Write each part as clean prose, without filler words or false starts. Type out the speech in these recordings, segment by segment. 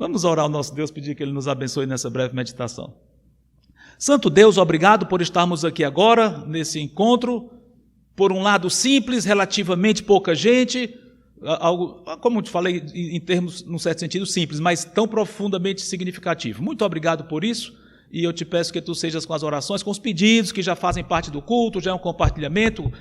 Vamos orar ao nosso Deus, pedir que Ele nos abençoe nessa breve meditação. Santo Deus, obrigado por estarmos aqui agora, nesse encontro, por um lado simples, relativamente pouca gente, algo, como eu te falei, em termos, num certo sentido, simples, mas tão profundamente significativo. Muito obrigado por isso, e eu te peço que tu sejas com as orações, com os pedidos que já fazem parte do culto, já é um compartilhamento,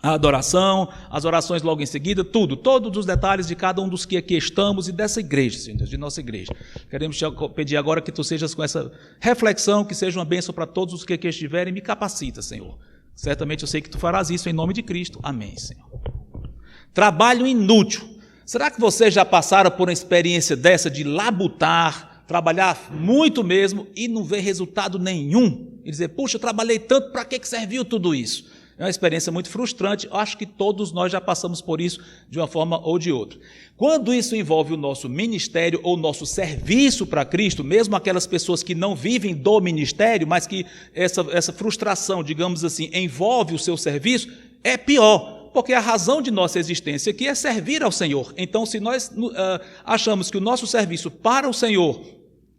a adoração, as orações logo em seguida, todos os detalhes de cada um dos que aqui estamos e dessa igreja, Senhor, de nossa igreja. Queremos te pedir agora que tu sejas com essa reflexão, que seja uma bênção para todos os que aqui estiverem, me capacita, Senhor. Certamente eu sei que tu farás isso em nome de Cristo. Amém, Senhor. Trabalho inútil. Será que vocês já passaram por uma experiência dessa de labutar, trabalhar muito mesmo e não ver resultado nenhum? E dizer, puxa, eu trabalhei tanto, para que serviu tudo isso? É uma experiência muito frustrante, eu acho que todos nós já passamos por isso de uma forma ou de outra. Quando isso envolve o nosso ministério ou nosso serviço para Cristo, mesmo aquelas pessoas que não vivem do ministério, mas que essa frustração, digamos assim, envolve o seu serviço, é pior, porque a razão de nossa existência aqui é servir ao Senhor. Então, se nós achamos que o nosso serviço para o Senhor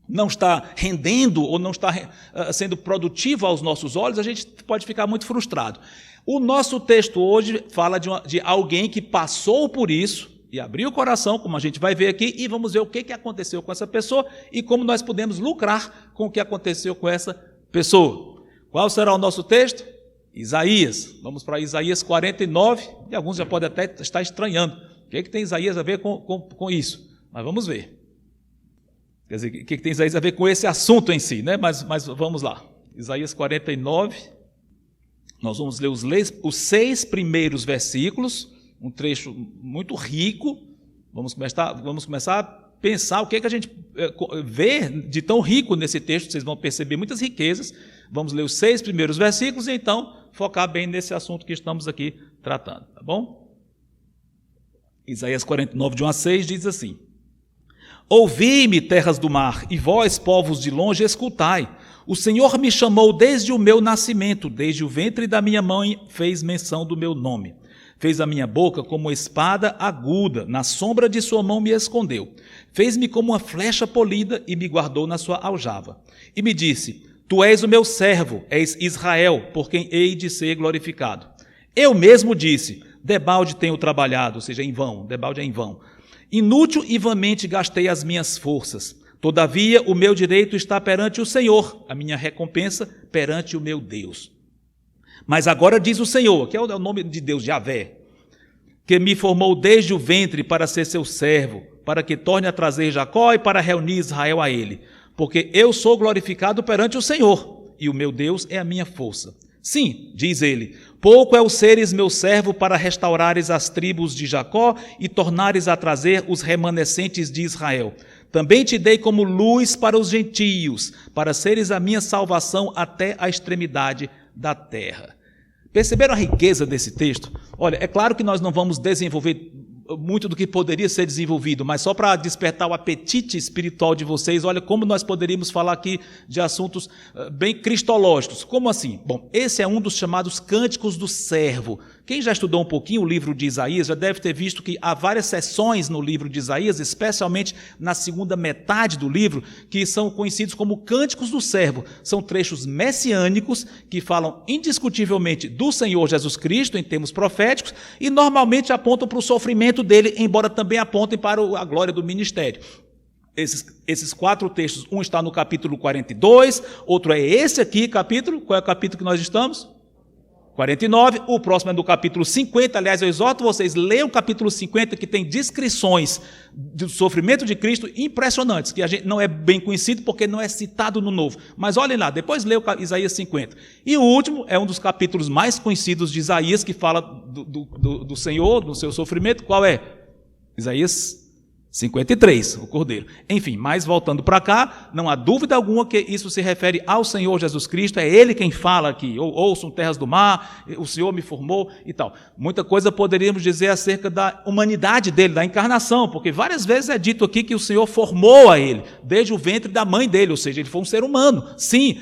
não está rendendo ou não está sendo produtivo aos nossos olhos, a gente pode ficar muito frustrado. O nosso texto hoje fala de alguém que passou por isso e abriu o coração, como a gente vai ver aqui, e vamos ver o que aconteceu com essa pessoa e como nós podemos lucrar com o que aconteceu com essa pessoa. Qual será o nosso texto? Isaías. Vamos para Isaías 49, e alguns já podem até estar estranhando. O que tem Isaías a ver com isso? Mas vamos ver. Quer dizer, o que tem Isaías a ver com esse assunto em si, né? Mas vamos lá. Isaías 49, nós vamos ler os 6 primeiros versículos, um trecho muito rico. Vamos começar a pensar o que a gente vê de tão rico nesse texto. Vocês vão perceber muitas riquezas. Vamos ler os 6 primeiros versículos e então focar bem nesse assunto que estamos aqui tratando, tá bom? Isaías 49, de 1 a 6, diz assim: Ouvi-me, terras do mar, e vós, povos de longe, escutai. O Senhor me chamou desde o meu nascimento, desde o ventre da minha mãe fez menção do meu nome. Fez a minha boca como espada aguda, na sombra de sua mão me escondeu. Fez-me como uma flecha polida e me guardou na sua aljava. E me disse, tu és o meu servo, és Israel, por quem hei de ser glorificado. Eu mesmo disse, debalde tenho trabalhado, ou seja, em vão, debalde é em vão. Inútil e vãmente gastei as minhas forças. Todavia, o meu direito está perante o Senhor, a minha recompensa perante o meu Deus. Mas agora diz o Senhor, que é o nome de Deus, Javé, que me formou desde o ventre para ser seu servo, para que torne a trazer Jacó e para reunir Israel a ele. Porque eu sou glorificado perante o Senhor, e o meu Deus é a minha força. Sim, diz ele, pouco é o seres meu servo para restaurares as tribos de Jacó e tornares a trazer os remanescentes de Israel. Também te dei como luz para os gentios, para seres a minha salvação até a extremidade da terra. Perceberam a riqueza desse texto? Olha, é claro que nós não vamos desenvolver muito do que poderia ser desenvolvido, mas só para despertar o apetite espiritual de vocês, olha como nós poderíamos falar aqui de assuntos bem cristológicos. Como assim? Bom, esse é um dos chamados cânticos do servo. Quem já estudou um pouquinho o livro de Isaías já deve ter visto que há várias seções no livro de Isaías, especialmente na segunda metade do livro, que são conhecidos como cânticos do servo. São trechos messiânicos que falam indiscutivelmente do Senhor Jesus Cristo em termos proféticos e normalmente apontam para o sofrimento dele, embora também apontem para a glória do ministério. Esses 4 textos, um está no capítulo 42, outro é esse aqui, capítulo. Qual é o capítulo que nós estamos? 49, o próximo é do capítulo 50, aliás, eu exorto vocês, leiam o capítulo 50, que tem descrições do sofrimento de Cristo impressionantes, que a gente não é bem conhecido porque não é citado no Novo, mas olhem lá, depois leiam Isaías 50. E o último é um dos capítulos mais conhecidos de Isaías, que fala do Senhor, do seu sofrimento, qual é? Isaías 53, o Cordeiro. Enfim, mas voltando para cá, não há dúvida alguma que isso se refere ao Senhor Jesus Cristo, é Ele quem fala aqui, ouçam terras do mar, o Senhor me formou e tal. Muita coisa poderíamos dizer acerca da humanidade dele, da encarnação, porque várias vezes é dito aqui que o Senhor formou a ele, desde o ventre da mãe dele, ou seja, ele foi um ser humano. Sim,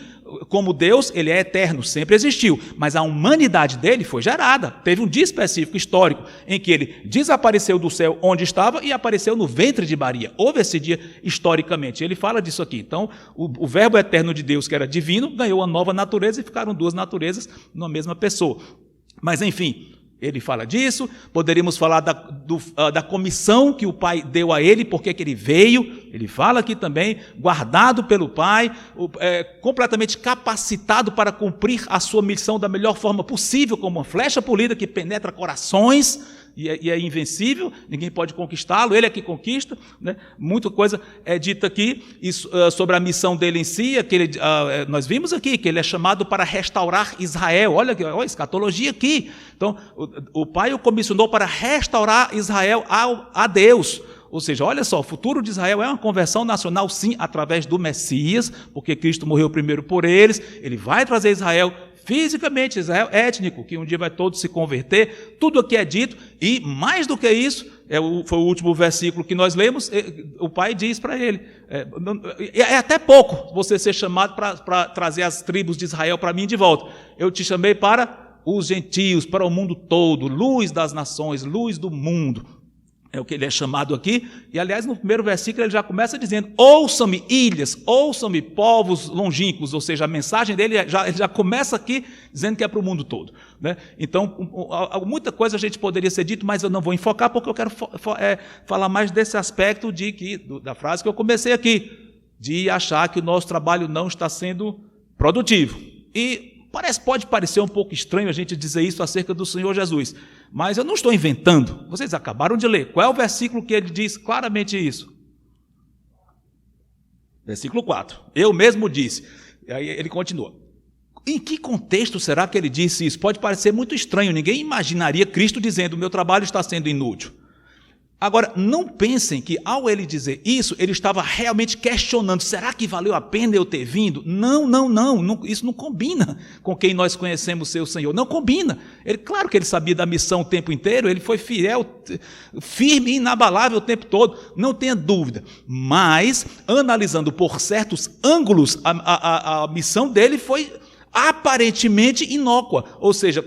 como Deus, ele é eterno, sempre existiu, mas a humanidade dele foi gerada. Teve um dia específico histórico em que ele desapareceu do céu onde estava e apareceu no ventre de Maria. Houve esse dia historicamente. Ele fala disso aqui. Então, o verbo eterno de Deus, que era divino, ganhou uma nova natureza e ficaram duas naturezas numa mesma pessoa. Mas, enfim, ele fala disso. Poderíamos falar da comissão que o Pai deu a ele, porque que ele veio. Ele fala aqui também, guardado pelo Pai, completamente capacitado para cumprir a sua missão da melhor forma possível, como uma flecha polida que penetra corações e é invencível, ninguém pode conquistá-lo, ele é que conquista, né? Muita coisa é dita aqui sobre a missão dele em si, nós vimos aqui que ele é chamado para restaurar Israel. Olha a escatologia aqui. Então, o Pai o comissionou para restaurar Israel a Deus. Ou seja, olha só, o futuro de Israel é uma conversão nacional, sim, através do Messias, porque Cristo morreu primeiro por eles, ele vai trazer Israel fisicamente, Israel étnico, que um dia vai todo se converter. Tudo aqui é dito, e mais do que isso, foi o último versículo que nós lemos, o Pai diz para ele, é até pouco você ser chamado para trazer as tribos de Israel para mim de volta. Eu te chamei para os gentios, para o mundo todo, luz das nações, luz do mundo. É o que ele é chamado aqui, e aliás no primeiro versículo ele já começa dizendo: ouçam-me ilhas, ouçam-me povos longínquos, ou seja, a mensagem dele ele já começa aqui dizendo que é para o mundo todo, né? Então, muita coisa a gente poderia ser dito, mas eu não vou enfocar porque eu quero falar mais desse aspecto da frase que eu comecei aqui, de achar que o nosso trabalho não está sendo produtivo. E pode parecer um pouco estranho a gente dizer isso acerca do Senhor Jesus, mas eu não estou inventando. Vocês acabaram de ler. Qual é o versículo que ele diz claramente isso? Versículo 4. Eu mesmo disse. Aí ele continua. Em que contexto será que ele disse isso? Pode parecer muito estranho. Ninguém imaginaria Cristo dizendo: o meu trabalho está sendo inútil. Agora, não pensem que ao ele dizer isso, ele estava realmente questionando: será que valeu a pena eu ter vindo? Não, isso não combina com quem nós conhecemos ser o Senhor, não combina. Claro que ele sabia da missão o tempo inteiro, ele foi fiel, firme e inabalável o tempo todo, não tenha dúvida. Mas, analisando por certos ângulos, a missão dele foi aparentemente inócua, ou seja,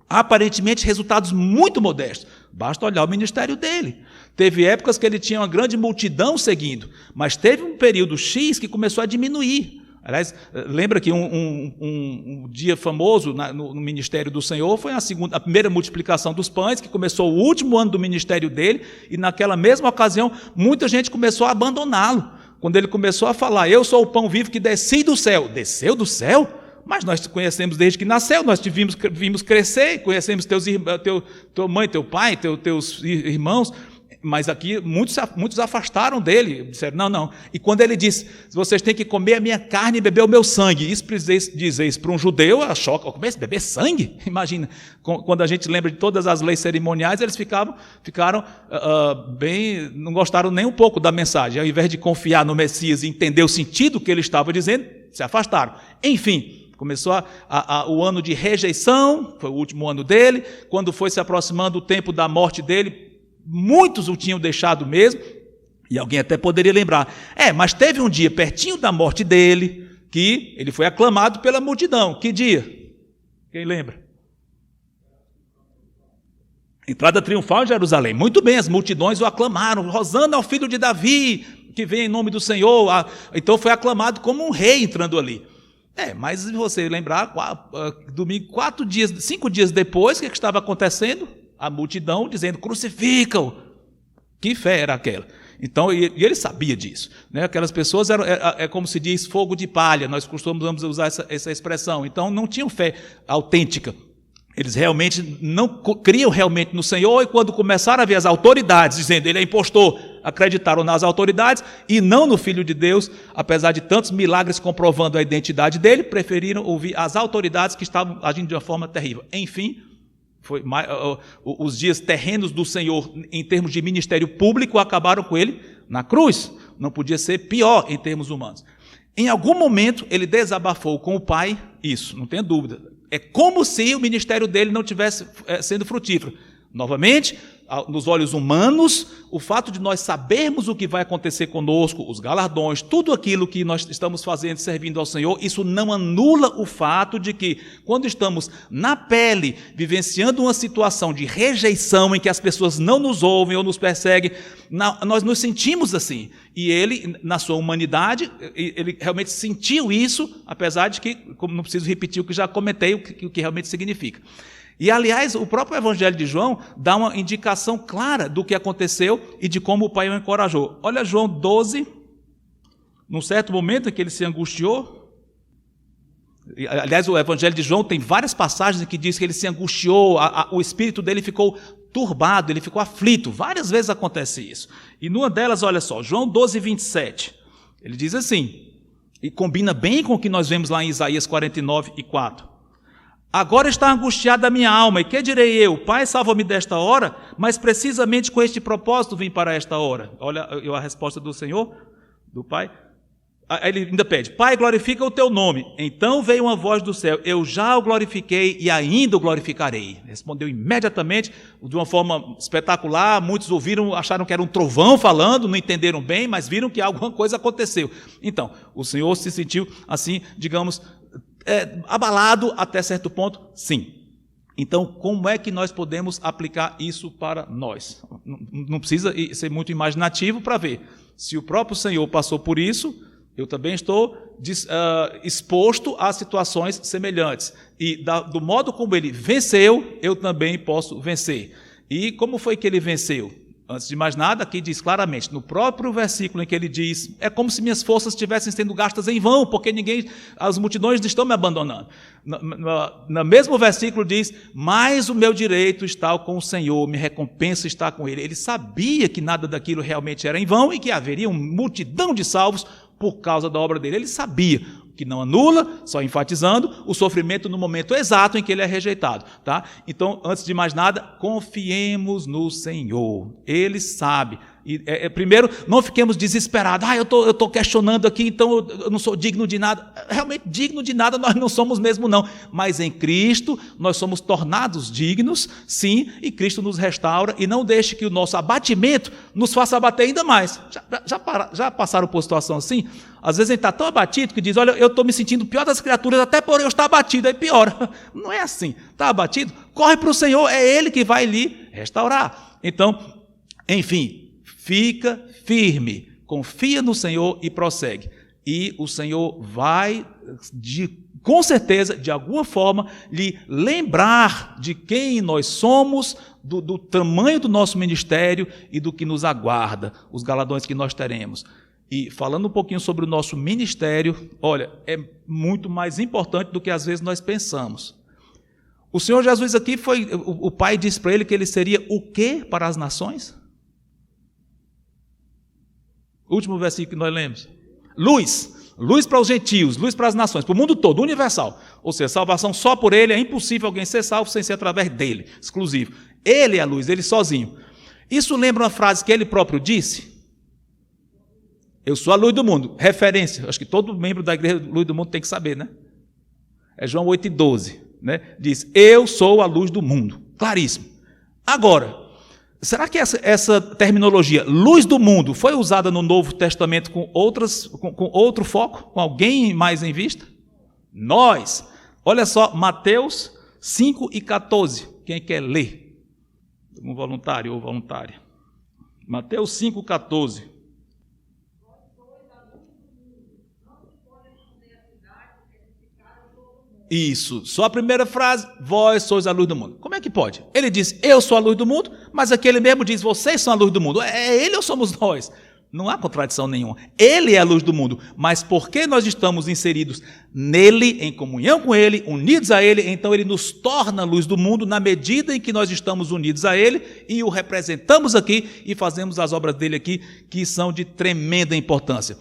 aparentemente resultados muito modestos. Basta olhar o ministério dele. Teve épocas que ele tinha uma grande multidão seguindo, mas teve um período X que começou a diminuir. Aliás, lembra que um dia famoso no ministério do Senhor foi a primeira multiplicação dos pães, que começou o último ano do ministério dele, e naquela mesma ocasião muita gente começou a abandoná-lo. Quando ele começou a falar: eu sou o pão vivo que desci do céu. Desceu do céu? Mas nós te conhecemos desde que nasceu, nós te vimos crescer, conhecemos tua mãe, teu pai, teus irmãos, mas aqui muitos afastaram dele, disseram: não. E quando ele disse: vocês têm que comer a minha carne e beber o meu sangue, dizer isso para um judeu, a choca: beber sangue? Imagina, quando a gente lembra de todas as leis cerimoniais, eles ficaram não gostaram nem um pouco da mensagem. Ao invés de confiar no Messias e entender o sentido que ele estava dizendo, se afastaram. Enfim, começou o ano de rejeição, foi o último ano dele. Quando foi se aproximando o tempo da morte dele, muitos o tinham deixado mesmo. E alguém até poderia lembrar: mas teve um dia pertinho da morte dele que ele foi aclamado pela multidão. Que dia? Quem lembra? Entrada triunfal em Jerusalém. Muito bem, as multidões o aclamaram: Hosana ao filho de Davi, que vem em nome do Senhor. Então foi aclamado como um rei entrando ali. Mas se você lembrar, domingo, 5 dias depois, o que estava acontecendo? A multidão dizendo: crucifica-o. Que fé era aquela? Então, e ele sabia disso, né? Aquelas pessoas como se diz, fogo de palha. Nós costumamos usar essa expressão. Então, não tinham fé autêntica. Eles realmente não criam realmente no Senhor, e quando começaram a ver as autoridades dizendo: ele é impostor, acreditaram nas autoridades e não no Filho de Deus. Apesar de tantos milagres comprovando a identidade dele, preferiram ouvir as autoridades que estavam agindo de uma forma terrível. Enfim, os dias terrenos do Senhor em termos de ministério público acabaram com ele na cruz. Não podia ser pior em termos humanos. Em algum momento ele desabafou com o Pai isso, não tenha dúvida. É como se o ministério dele não tivesse sendo frutífero. Novamente, nos olhos humanos, o fato de nós sabermos o que vai acontecer conosco, os galardões, tudo aquilo que nós estamos fazendo, servindo ao Senhor, isso não anula o fato de que, quando estamos na pele, vivenciando uma situação de rejeição em que as pessoas não nos ouvem ou nos perseguem, nós nos sentimos assim. E ele, na sua humanidade, ele realmente sentiu isso, apesar de que, como não preciso repetir o que já comentei, o que realmente significa. E, aliás, o próprio Evangelho de João dá uma indicação clara do que aconteceu e de como o Pai o encorajou. Olha João 12, num certo momento em que ele se angustiou. Aliás, o Evangelho de João tem várias passagens em que diz que ele se angustiou, o espírito dele ficou turbado, ele ficou aflito. Várias vezes acontece isso. E numa delas, olha só, João 12, 27, ele diz assim, e combina bem com o que nós vemos lá em Isaías 49 e 4. Agora está angustiada a minha alma, e que direi eu? Pai, salva-me desta hora, mas precisamente com este propósito vim para esta hora. Olha a resposta do Senhor, do Pai. Aí ele ainda pede, Pai, glorifica o teu nome. Então veio uma voz do céu, eu já o glorifiquei e ainda o glorificarei. Respondeu imediatamente, de uma forma espetacular, muitos ouviram, acharam que era um trovão falando, não entenderam bem, mas viram que alguma coisa aconteceu. Então, o Senhor se sentiu assim, digamos, abalado até certo ponto? Sim. Então, como é que nós podemos aplicar isso para nós? Não precisa ser muito imaginativo para ver. Se o próprio Senhor passou por isso, eu também estou exposto a situações semelhantes. E do modo como ele venceu, eu também posso vencer. E como foi que ele venceu? Antes de mais nada, aqui diz claramente, no próprio versículo em que ele diz, é como se minhas forças estivessem sendo gastas em vão, porque as multidões estão me abandonando. No mesmo versículo diz, mas o meu direito está com o Senhor, minha recompensa está com Ele. Ele sabia que nada daquilo realmente era em vão e que haveria uma multidão de salvos por causa da obra dele. Ele sabia, que não anula, só enfatizando, o sofrimento no momento exato em que ele é rejeitado. Tá? Então, antes de mais nada, confiemos no Senhor. Ele sabe. E, primeiro, não fiquemos desesperados. Eu estou questionando aqui, então eu não sou digno de nada. Realmente, digno de nada nós não somos mesmo, não. Mas em Cristo, nós somos tornados dignos, sim, e Cristo nos restaura, e não deixe que o nosso abatimento nos faça abater ainda mais. Já passaram por situação assim? Às vezes a gente está tão abatido que diz, olha, eu estou me sentindo pior das criaturas, até por eu estar abatido, aí piora. Não é assim. Está abatido? Corre para o Senhor, é Ele que vai lhe restaurar. Então, enfim, fica firme, confia no Senhor e prossegue. E o Senhor vai, com certeza, de alguma forma, lhe lembrar de quem nós somos, do tamanho do nosso ministério e do que nos aguarda, os galardões que nós teremos. E falando um pouquinho sobre o nosso ministério, olha, é muito mais importante do que às vezes nós pensamos. O Senhor Jesus aqui o Pai disse para ele que ele seria o quê para as nações? Último versículo que nós lemos. Luz. Luz para os gentios, luz para as nações, para o mundo todo, universal. Ou seja, salvação só por ele, é impossível alguém ser salvo sem ser através dele, exclusivo. Ele é a luz, ele sozinho. Isso lembra uma frase que ele próprio disse? Eu sou a luz do mundo. Referência, acho que todo membro da igreja Luz do Mundo tem que saber, né? É João 8,12, né? Diz, eu sou a luz do mundo. Claríssimo. Agora, será que essa terminologia, luz do mundo, foi usada no Novo Testamento com outro foco? Com alguém mais em vista? Nós. Olha só, Mateus 5:14. Quem quer ler? Um voluntário ou voluntária. Mateus 5:14. Isso, só a primeira frase, vós sois a luz do mundo. Como é que pode? Ele diz, eu sou a luz do mundo, mas aqui ele mesmo diz, vocês são a luz do mundo. É ele ou somos nós? Não há contradição nenhuma. Ele é a luz do mundo, mas porque nós estamos inseridos nele, em comunhão com ele, unidos a ele, então ele nos torna a luz do mundo na medida em que nós estamos unidos a ele e o representamos aqui e fazemos as obras dele aqui, que são de tremenda importância.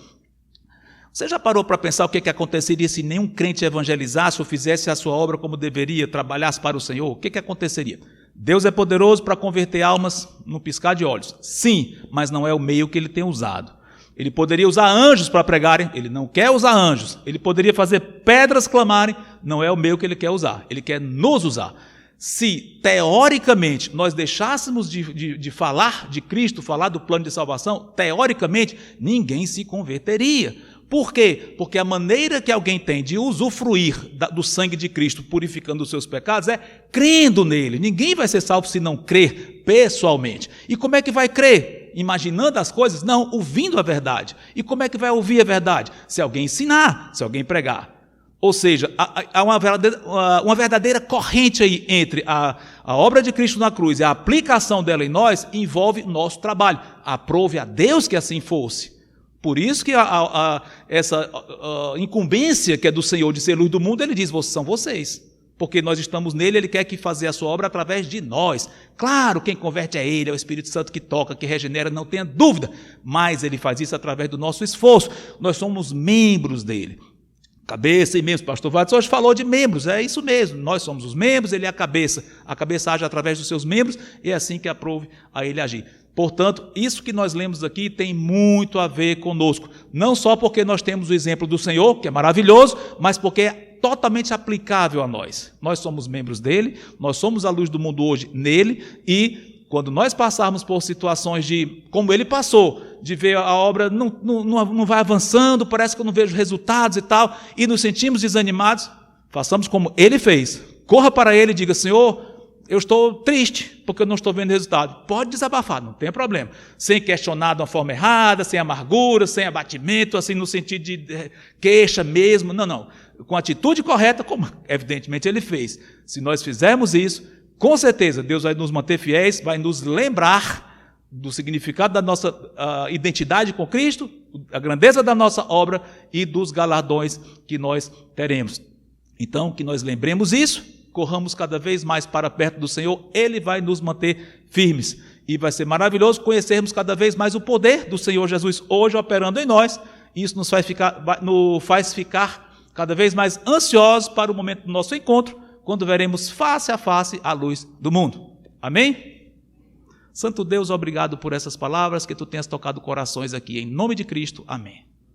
Você já parou para pensar o que aconteceria se nenhum crente evangelizasse ou fizesse a sua obra como deveria, trabalhasse para o Senhor? O que aconteceria? Deus é poderoso para converter almas no piscar de olhos. Sim, mas não é o meio que ele tem usado. Ele poderia usar anjos para pregarem, ele não quer usar anjos. Ele poderia fazer pedras clamarem, não é o meio que ele quer usar. Ele quer nos usar. Se, teoricamente, nós deixássemos de falar de Cristo, falar do plano de salvação, teoricamente, ninguém se converteria. Por quê? Porque a maneira que alguém tem de usufruir do sangue de Cristo, purificando os seus pecados, é crendo nele. Ninguém vai ser salvo se não crer pessoalmente. E como é que vai crer? Imaginando as coisas? Não, ouvindo a verdade. E como é que vai ouvir a verdade? Se alguém ensinar, se alguém pregar. Ou seja, há uma verdadeira corrente aí entre a obra de Cristo na cruz e a aplicação dela em nós, envolve nosso trabalho. Aprove a Deus que assim fosse. Por isso que essa incumbência que é do Senhor de ser luz do mundo, ele diz, são vocês. Porque nós estamos nele, ele quer que fazer a sua obra através de nós. Claro, quem converte é ele, é o Espírito Santo que toca, que regenera, não tenha dúvida. Mas ele faz isso através do nosso esforço. Nós somos membros dele. Cabeça e membros. O pastor Watson hoje falou de membros, é isso mesmo. Nós somos os membros, ele é a cabeça. A cabeça age através dos seus membros e é assim que aprove a ele agir. Portanto, isso que nós lemos aqui tem muito a ver conosco. Não só porque nós temos o exemplo do Senhor, que é maravilhoso, mas porque é totalmente aplicável a nós. Nós somos membros dele, nós somos a luz do mundo hoje nele, e quando nós passarmos por situações de, como ele passou, de ver a obra não vai avançando, parece que eu não vejo resultados e tal, e nos sentimos desanimados, façamos como ele fez. Corra para ele e diga, Senhor, eu estou triste porque eu não estou vendo resultado. Pode desabafar, não tem problema. Sem questionar de uma forma errada, sem amargura, sem abatimento, assim no sentido de queixa mesmo. Não. Com a atitude correta, como evidentemente ele fez. Se nós fizermos isso, com certeza Deus vai nos manter fiéis, vai nos lembrar do significado da nossa identidade com Cristo, a grandeza da nossa obra e dos galardões que nós teremos. Então, que nós lembremos isso, corramos cada vez mais para perto do Senhor, ele vai nos manter firmes. E vai ser maravilhoso conhecermos cada vez mais o poder do Senhor Jesus hoje operando em nós. Isso nos faz ficar cada vez mais ansiosos para o momento do nosso encontro, quando veremos face a face a luz do mundo. Amém? Santo Deus, obrigado por essas palavras, que tu tenhas tocado corações aqui. Em nome de Cristo, amém.